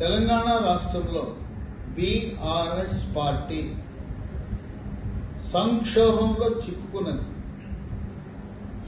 తెలంగాణ రాష్ట్రంలో BRS party సంక్షోభంలో చిక్కుకున్నది,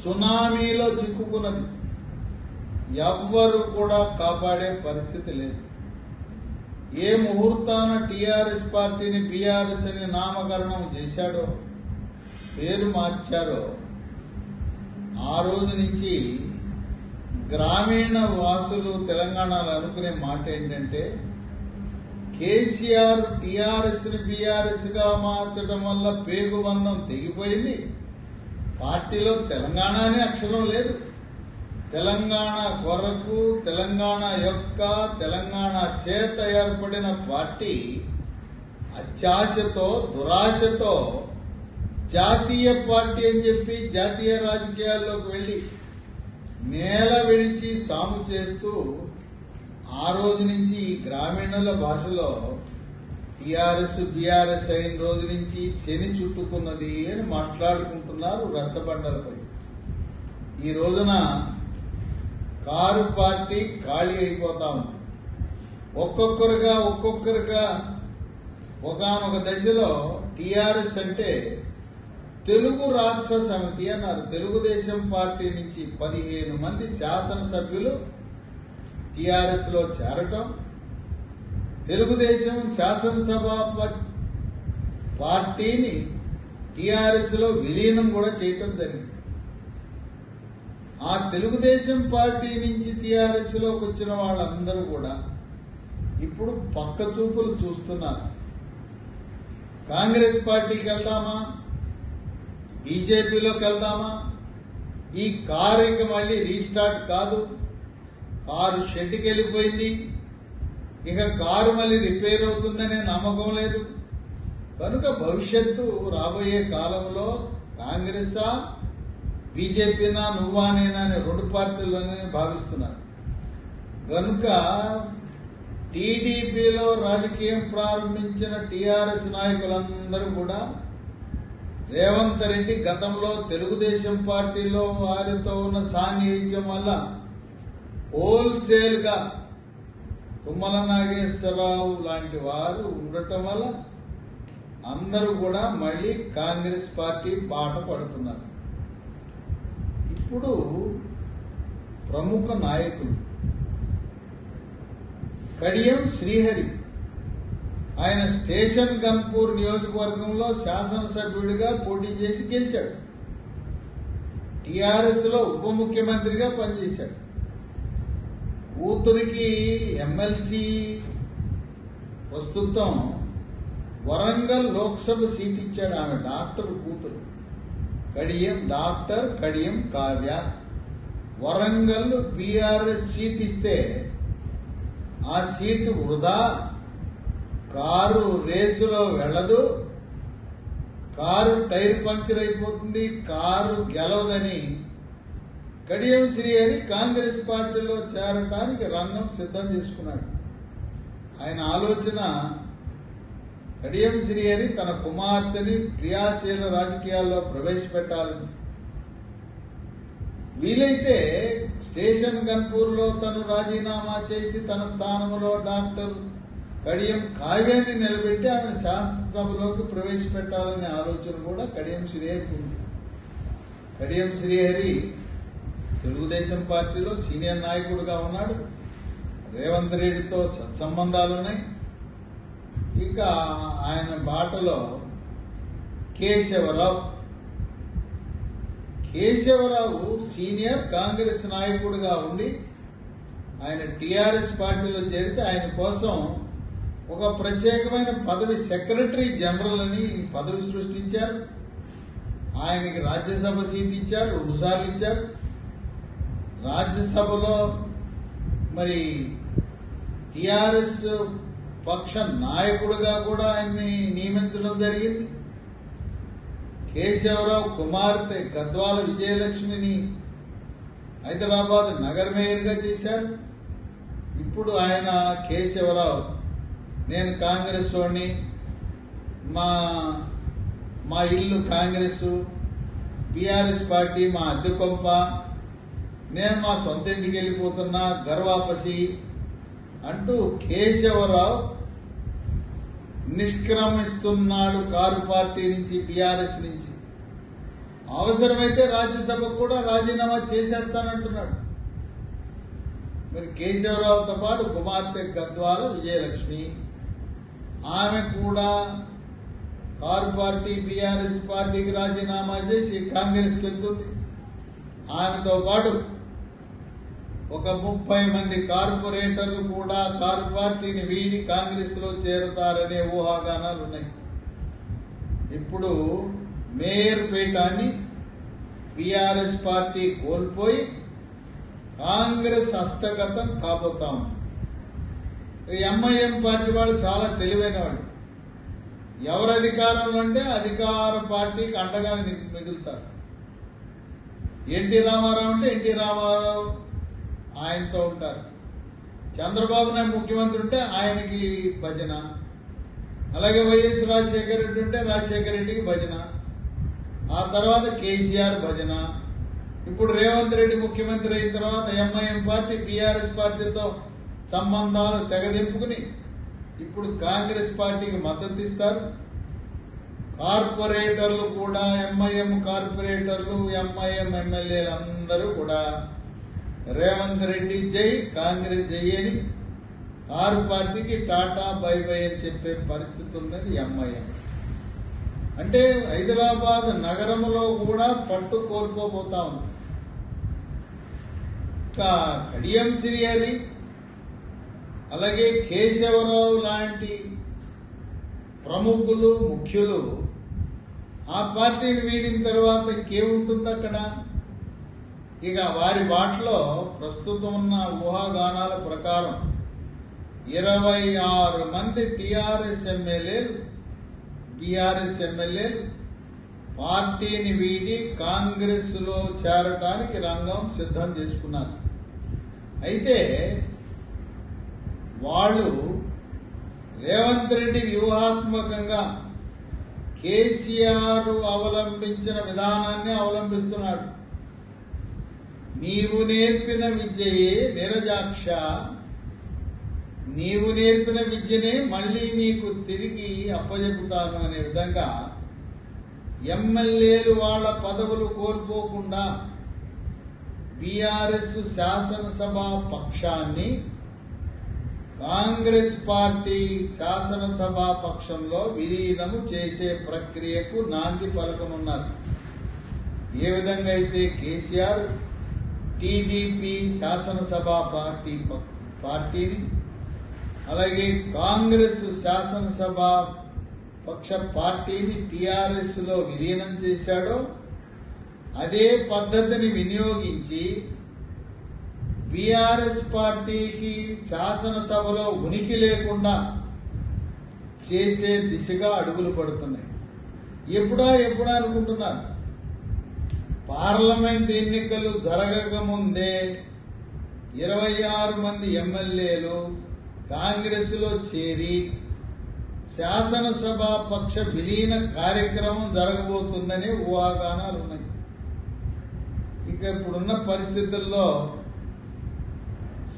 సునామీలో చిక్కుకున్నది. ఎవ్వరు కూడా కాపాడే పరిస్థితి లేదు. ఏ ముహూర్తాన టీఆర్ఎస్ పార్టీని బీఆర్ఎస్ అని నామకరణం చేశాడో, పేరు మార్చారో, ఆ రోజు నుంచి గ్రామీణ వాసులు తెలంగాణలో అనుకునే మాట ఏంటంటే, కేసీఆర్ టీఆర్ఎస్ ని బీఆర్ఎస్ గా మార్చడం వల్ల పేగుబంధం తెగిపోయింది. పార్టీలో తెలంగాణ అనే అక్షరం లేదు. తెలంగాణ కొరకు, తెలంగాణ యొక్క, తెలంగాణ చేత ఏర్పడిన పార్టీ అత్యాశతో, దురాశతో జాతీయ పార్టీ అని చెప్పి జాతీయ రాజకీయాల్లోకి వెళ్లి నేల విడిచి సాము చేస్తూ ఆ రోజు నుంచి ఈ గ్రామీణుల భాషలో టీఆర్ఎస్ బీఆర్ఎస్ అయిన రోజు నుంచి శని చుట్టుకున్నది అని మాట్లాడుకుంటున్నారు రచ్చబండలపై. ఈ రోజున కారు పార్టీ ఖాళీ అయిపోతా ఉంది. ఒక్కొక్కరుగా ఒకానొక దశలో టీఆర్ఎస్ అంటే తెలుగు రాష్ట్ర సమితి అన్నారు. తెలుగుదేశం పార్టీ నుంచి 15 మంది శాసనసభ్యులు టీఆర్ఎస్ లో చేరటం, తెలుగుదేశం శాసనసభ పార్టీని టీఆర్ఎస్ లో విలీనం కూడా చేయటం జరిగింది. ఆ తెలుగుదేశం పార్టీ నుంచి టీఆర్ఎస్ లోకి వచ్చిన వాళ్ళందరూ కూడా ఇప్పుడు పక్క చూపులు చూస్తున్నారు. కాంగ్రెస్ పార్టీకి వెళ్దామా, బీజేపీలోకి వెళ్దామా, ఈ కారు ఇక మళ్ళీ రీస్టార్ట్ కాదు, కారు షెడ్కి వెళ్ళిపోయింది, ఇక కారు మళ్ళీ రిపేర్ అవుతుందనే నమ్మకం లేదు. కనుక భవిష్యత్తు రాబోయే కాలంలో కాంగ్రెసా బీజేపీనా నువ్వా నేనా అనే 2 పార్టీల్లోనే భావిస్తున్నారు. కనుక టీడీపీలో రాజకీయం ప్రారంభించిన టీఆర్ఎస్ నాయకులందరూ కూడా రేవంత్ రెడ్డి గతంలో తెలుగుదేశం పార్టీలో వారితో ఉన్న సాన్నిహిత్యం వల్ల హోల్సేల్ గా తుమ్మల నాగేశ్వరరావు లాంటి వారు ఉండటం వల్ల అందరూ కూడా మళ్లీ కాంగ్రెస్ పార్టీ బాట పడుతున్నారు. ఇప్పుడు ప్రముఖ నాయకులు కడియం శ్రీహరి, ఆయన స్టేషన్ గన్పూర్ నియోజకవర్గంలో శాసనసభ్యుడిగా పోటీ చేసి గెలిచాడు. టీఆర్ఎస్ లో ఉప ముఖ్యమంత్రిగా పనిచేశాడు. కూతురికి ఎమ్మెల్సీ ప్రస్తుతం వరంగల్ లోక్సభ సీట్ ఇచ్చాడు. ఆమె డాక్టర్ కూతురు doctor Kadiyam Kavya. Warangal BRS seat ఇస్తే ఆ సీటు వృధా, కారు రేసులో వెళ్లదు, కారు టైర్ పంక్చర్ అయిపోతుంది, కారు గెలవదని కడియం శ్రీహరి కాంగ్రెస్ పార్టీలో చేరటానికి రంగం సిద్ధం చేసుకున్నాడు. ఆయన ఆలోచన, కడియం శ్రీహరి తన కుమార్తెని క్రియాశీల రాజకీయాల్లో ప్రవేశపెట్టాలని, వీలైతే స్టేషన్ గన్పూర్ లో తను రాజీనామా చేసి తన స్థానంలో డాక్టర్ కడియం కావ్యాన్ని నిలబెట్టి ఆమె శాసనసభలోకి ప్రవేశపెట్టాలనే ఆలోచన కూడా కడియం శ్రీహరికి ఉంది. కడియం శ్రీహరి తెలుగుదేశం పార్టీలో సీనియర్ నాయకుడిగా ఉన్నాడు. రేవంత్ రెడ్డితో సత్సంబంధాలున్నాయి. ఇక ఆయన బాటలో కేశవరావు సీనియర్ కాంగ్రెస్ నాయకుడిగా ఉండి ఆయన టీఆర్ఎస్ పార్టీలో చేరితే ఆయన కోసం ఒక ప్రత్యేకమైన పదవి సెక్రటరీ జనరల్ అని పదవి సృష్టించారు. ఆయనకి రాజ్యసభ సీట్ ఇచ్చారు, 2 సార్లు ఇచ్చారు. రాజ్యసభలో మరి టీఆర్ఎస్ పక్ష నాయకుడిగా కూడా ఆయన్ని నియమించడం జరిగింది. కేశవరావు కుమార్తె గద్వాల విజయలక్ష్మిని హైదరాబాద్ నగర మేయర్గా చేశారు. ఇప్పుడు ఆయన కేశవరావు, నేను కాంగ్రెస్ వాడిని, మా ఇల్లు కాంగ్రెస్, బీఆర్ఎస్ పార్టీ మా అద్దె కొంప, నేను మా సొంత ఇంటికి వెళ్ళిపోతున్నా, గర్వాపసి, అంటూ కేశవరావు నిష్క్రమిస్తున్నాడు కారు పార్టీ నుంచి, బీఆర్ఎస్ నుంచి. అవసరమైతే రాజ్యసభకు కూడా రాజీనామా చేసేస్తానంటున్నాడు. మరి కేశవరావుతో పాటు కుమార్తె గద్వాల విజయలక్ష్మి, ఆమె కూడా కారు పార్టీ బీఆర్ఎస్ పార్టీకి రాజీనామా చేసి కాంగ్రెస్కి వెళ్తుంది. ఆమెతో పాటు ఒక 30 మంది కార్పొరేటర్లు కూడా కారు పార్టీని వీడి కాంగ్రెస్ లో చేరుతారనే ఊహాగానాలు ఉన్నాయి. ఇప్పుడు మేయర్ పీఠాన్ని బీఆర్ఎస్ పార్టీ కోల్పోయి కాంగ్రెస్ హస్తగతం కాబోతా ఉంది. ఎంఐఎం పార్టీ వాళ్ళు చాలా తెలివైన వాళ్ళు. ఎవరు అధికారంలో అంటే అధికార పార్టీకి అండగా మిగులుతారు. ఎన్టీ రామారావు అంటే ఎన్టీ రామారావు ఆయనతో ఉంటారు. చంద్రబాబు నాయుడు ముఖ్యమంత్రి ఉంటే ఆయనకి భజన. అలాగే వైఎస్ రాజశేఖర రెడ్డి ఉంటే రాజశేఖర రెడ్డికి భజన. ఆ తర్వాత కేసీఆర్ భజన. ఇప్పుడు రేవంత్ రెడ్డి ముఖ్యమంత్రి అయిన తర్వాత ఎంఐఎం పార్టీ బీఆర్ఎస్ పార్టీతో సంబంధాలు తెగదింపుకుని ఇప్పుడు కాంగ్రెస్ పార్టీకి మద్దతు ఇస్తారు. కార్పొరేటర్లు కూడా ఎంఐఎం కార్పొరేటర్లు, ఎంఐఎం ఎమ్మెల్యేలు అందరూ కూడా రేవంత్ రెడ్డి జై, కాంగ్రెస్ జై అని కారు పార్టీకి టాటా బై బై అని చెప్పే పరిస్థితి ఉన్నది ఎంఐఎం. అంటే హైదరాబాద్ నగరంలో కూడా పట్టు కోల్పోబోతా ఉంది. కడియం శ్రీహరి అలాగే కేశవరావు లాంటి ప్రముఖులు, ముఖ్యులు ఆ పార్టీని వీడిన తర్వాత ఇంకేముంటుంది అక్కడ? ఇక వారి బాటలో ప్రస్తుతం ఉన్న ఊహాగానాల ప్రకారం 26 మంది టీఆర్ఎస్ ఎమ్మెల్యేలు, బీఆర్ఎస్ ఎమ్మెల్యేలు పార్టీని వీడి కాంగ్రెస్ లో చేరటానికి రంగం సిద్ధం చేసుకున్నారు. అయితే వాళ్ళు రేవంత్ రెడ్డి వ్యూహాత్మకంగా కేసీఆర్ అవలంబించిన విధానాన్ని అవలంబిస్తున్నాడు. నీవు నేర్పిన విద్యయే నిరజాక్ష, నీవు నేర్పిన విద్యనే మళ్లీ నీకు తిరిగి అప్పజెపుతాను అనే విధంగా ఎమ్మెల్యేలు వాళ్ల పదవులు కోల్పోకుండా బీఆర్ఎస్ శాసనసభ పక్షాన్ని కాంగ్రెస్ పార్టీ శాసనసభ పక్షంలో విలీనము చేసే ప్రక్రియకు నాంది పలకనున్నారు. ఏ విధంగా అయితే కేసీఆర్ టీడీపీ శాసనసభ పార్టీని అలాగే కాంగ్రెస్ శాసనసభ పక్ష పార్టీని టీఆర్ఎస్ లో విలీనం చేశాడో అదే పద్ధతిని వినియోగించి బీఆర్ఎస్ పార్టీకి శాసనసభలో ఉనికి లేకుండా చేసే దిశగా అడుగులు పడుతున్నాయి. ఎప్పుడా అనుకుంటున్నారు. పార్లమెంట్ ఎన్నికలు జరగక ముందే 26 మంది ఎమ్మెల్యేలు కాంగ్రెస్ లో చేరి శాసనసభ పక్ష విలీన కార్యక్రమం జరగబోతుందనే ఊహాగానాలు ఉన్నాయి. ఇక ఇప్పుడున్న పరిస్థితుల్లో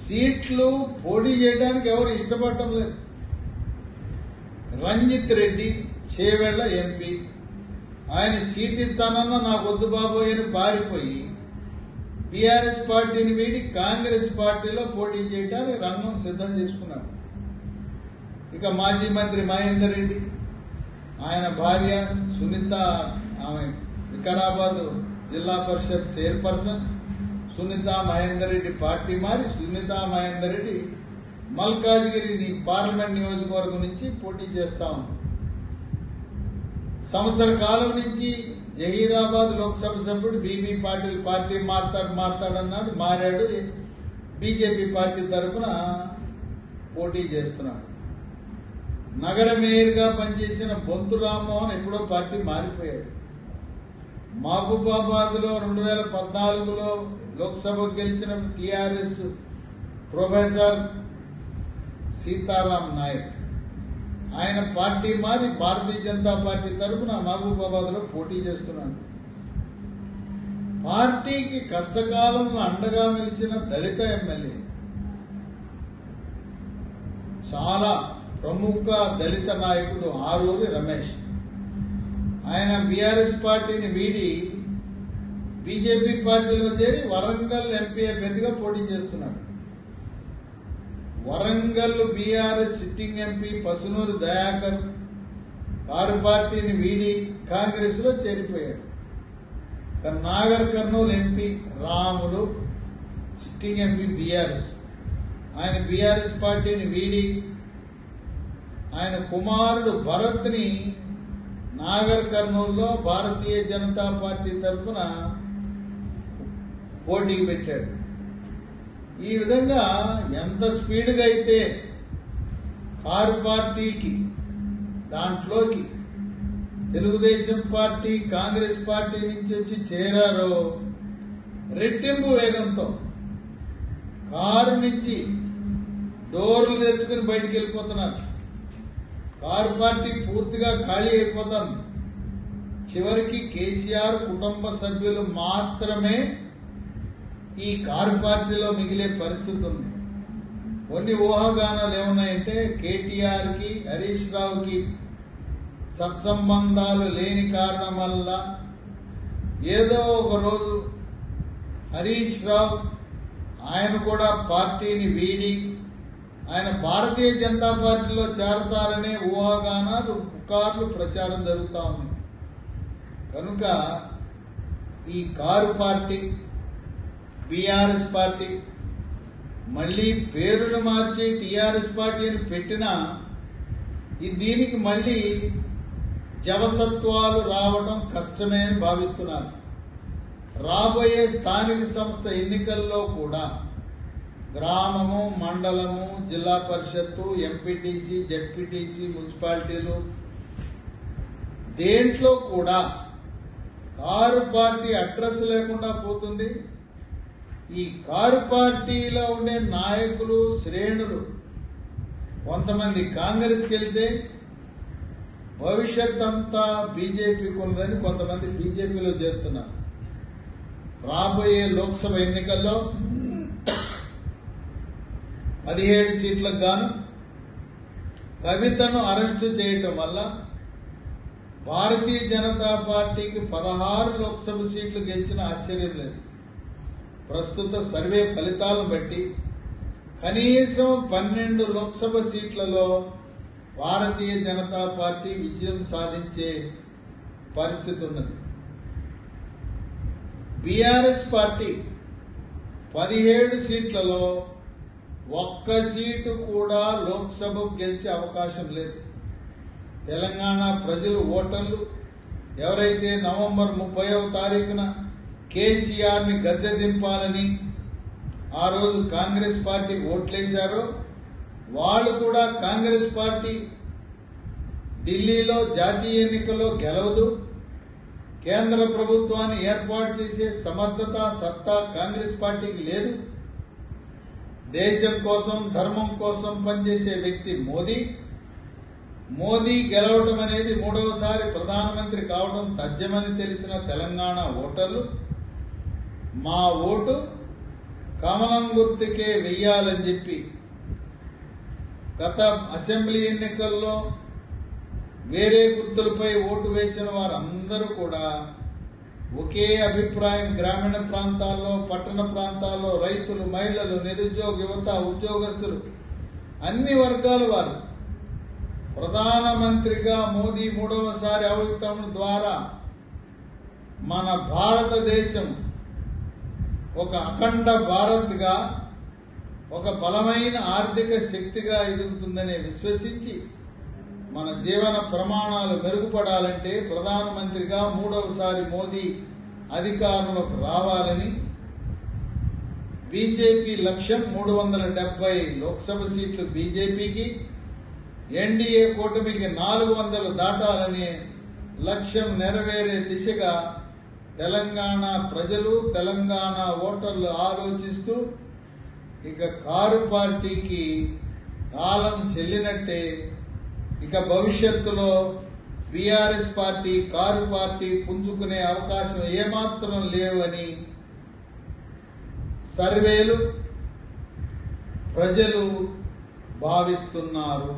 సీట్లు పోటీ చేయడానికి ఎవరు ఇష్టపడటం లేదు. రంజిత్ రెడ్డి చేవెళ్ల ఎంపీ, ఆయన సీట్ ఇస్తానన్నా నాకు వద్దు బాబోయ్ అని పారిపోయి బీఆర్ఎస్ పార్టీని వీడి కాంగ్రెస్ పార్టీలో పోటీ చేయడానికి రంగం సిద్ధం చేసుకున్నాడు. ఇక మాజీ మంత్రి మహేందర్ రెడ్డి, ఆయన భార్య సునీత, ఆమె వికారాబాద్ జిల్లా పరిషత్ చైర్పర్సన్ సునీత మహేందర్ రెడ్డి పార్టీ మారి సునీత మహేందర్ రెడ్డి మల్కాజ్గిరి పార్లమెంట్ నియోజకవర్గం నుంచి పోటీ చేస్తా ఉంది. సంవత్సర కాలం నుంచి జహీరాబాద్ లోక్సభ సభ్యుడు బీబీ పాటిల్ పార్టీ మారతాడన్నాడు, మారాడు. బీజేపీ పార్టీ తరఫున పోటీ చేస్తున్నాడు. నగర మేయర్ గా పనిచేసిన బొంతు రామ్మోహన్ ఎప్పుడో పార్టీ మారిపోయాడు. మహబూబాబాద్ లో 2014లో లోక్సభకు గెలిచిన టీఆర్ఎస్ ప్రొఫెసర్ సీతారాం నాయక్, ఆయన పార్టీ మారి భారతీయ జనతా పార్టీ తరఫున మహబూబాబాద్ లో పోటీ చేస్తున్నాడు. పార్టీకి కష్టకాలంలో అండగా నిలిచిన దళిత ఎమ్మెల్యే చాలా ప్రముఖ దళిత నాయకుడు ఆరూరి రమేష్. ఆయన బీఆర్ఎస్ పార్టీని వీడి బీజేపీ పార్టీలో చేరి వరంగల్ ఎంపీ అభ్యర్థిగా పోటీ చేస్తున్నాడు. Warangal BRS sitting MP Pasunuri Dayakar car పార్టీని వీడి కాంగ్రెస్ లో చేరిపోయాడు. Nagar Kurnool MP Ramulu sitting MP BRS, ఆయన బీఆర్ఎస్ పార్టీని వీడి ఆయన కుమారుడు భరత్ ని నాగర్ కర్నూలులో భారతీయ జనతా పార్టీ తరఫున పోటీ పెట్టాడు. ఈ విధంగా ఎంత స్పీడ్గా అయితే కారు పార్టీకి దాంట్లోకి తెలుగుదేశం పార్టీ కాంగ్రెస్ పార్టీ నుంచి వచ్చి చేరారో రెట్టింపు వేగంతో కారు నుంచి డోర్లు తెచ్చుకుని బయటికి వెళ్ళిపోతున్నారు. కారు పార్టీ పూర్తిగా ఖాళీ అయిపోతుంది. చివరికి కేసీఆర్ కుటుంబ సభ్యులు మాత్రమే ఈ కారు పార్టీలో మిగిలే పరిస్థితి ఉంది. కొన్ని ఊహాగానాలు ఏమున్నాయంటే కేటీఆర్ కి హరీష్ రావుకి సత్సంబంధాలు లేని కారణం వల్ల ఏదో ఒక రోజు హరీష్ రావు ఆయన కూడా పార్టీని వీడి ఆయన భారతీయ జనతా పార్టీలో చేరతారనే ఊహాగానాలు పుకార్లు ప్రచారం జరుగుతూ ఉంది. కనుక ఈ కారు పార్టీ బీఆర్ఎస్ పార్టీ మళ్లీ పేరును మార్చి టీఆర్ఎస్ పార్టీ అని పెట్టినా దీనికి మళ్లీ జవసత్వాలు రావడం కష్టమే అని భావిస్తున్నారు. రాబోయే స్థానిక సంస్థ ఎన్నికల్లో కూడా గ్రామము, మండలము, జిల్లా పరిషత్తు, ఎంపీటీసీ, జెడ్పీటీసీ, మున్సిపాలిటీలు దేంట్లో కూడా కారు పార్టీ అడ్రస్ లేకుండా పోతుంది. ఈ కారు పార్టీలో ఉండే నాయకులు, శ్రేణులు కొంతమంది కాంగ్రెస్కి వెళ్తే భవిష్యత్ అంతా బీజేపీకి ఉన్నదని కొంతమంది బీజేపీలో చేరుతున్నారు. రాబోయే లోక్సభ ఎన్నికల్లో 17 సీట్లకు గాను కవితను అరెస్టు చేయటం వల్ల భారతీయ జనతా పార్టీకి 16 లోక్సభ సీట్లు గెలిచిన ఆశ్చర్యం లేదు. ప్రస్తుత సర్వే ఫలితాలను బట్టి కనీసం 12 లోక్సభ సీట్లలో భారతీయ జనతా పార్టీ విజయం సాధించే పరిస్థితి ఉన్నది. బీఆర్ఎస్ పార్టీ 17 సీట్లలో ఒక్క సీటు కూడా లోక్సభకు గెలిచే అవకాశం లేదు. తెలంగాణ ప్రజలు ఓటర్లు ఎవరైతే నవంబర్ 30వ తారీఖున కేసీఆర్ ని గద్దె దింపాలని ఆ రోజు కాంగ్రెస్ పార్టీ ఓట్లేశారో వాళ్ళు కూడా కాంగ్రెస్ పార్టీ ఢిల్లీలో జాతీయ ఎన్నికల్లో గెలవదు, కేంద్ర ప్రభుత్వాన్ని ఏర్పాటు చేసే సమర్థత, సత్తా కాంగ్రెస్ పార్టీకి లేదు. దేశం కోసం, ధర్మం కోసం పనిచేసే వ్యక్తి మోదీ. మోదీ గెలవటం అనేది 3వసారి ప్రధానమంత్రి కావడం తథ్యమని తెలిసిన తెలంగాణ ఓటర్లు మా ఓటు కమలం గుర్తుకే వెయ్యాలని చెప్పి గత అసెంబ్లీ ఎన్నికల్లో వేరే గుర్తులపై ఓటు వేసిన వారందరూ కూడా ఒకే అభిప్రాయం. గ్రామీణ ప్రాంతాల్లో, పట్టణ ప్రాంతాల్లో రైతులు, మహిళలు, నిరుద్యోగ యువత, ఉద్యోగస్తులు అన్ని వర్గాల వారు ప్రధానమంత్రిగా మోదీ 3వసారి అవటం ద్వారా మన భారతదేశం ఒక అఖండ భారత్గా, ఒక బలమైన ఆర్థిక శక్తిగా ఎదుగుతుందని విశ్వసించి మన జీవన ప్రమాణాలు మెరుగుపడాలంటే ప్రధానమంత్రిగా 3వసారి మోదీ అధికారంలోకి రావాలని బీజేపీ లక్ష్యం. 370 లోక్సభ సీట్లు బీజేపీకి, ఎన్డీఏ కూటమికి 400 దాటాలనే లక్ష్యం నెరవేరే దిశగా తెలంగాణ ప్రజలు, తెలంగాణ ఓటర్లు ఆలోచిస్తూ ఇక కారు పార్టీకి కాలం చెల్లినట్టే. ఇక భవిష్యత్తులో బీఆర్ఎస్ పార్టీ, కారు పార్టీ పుంజుకునే అవకాశం ఏమాత్రం లేవని సర్వేలు, ప్రజలు భావిస్తున్నారు.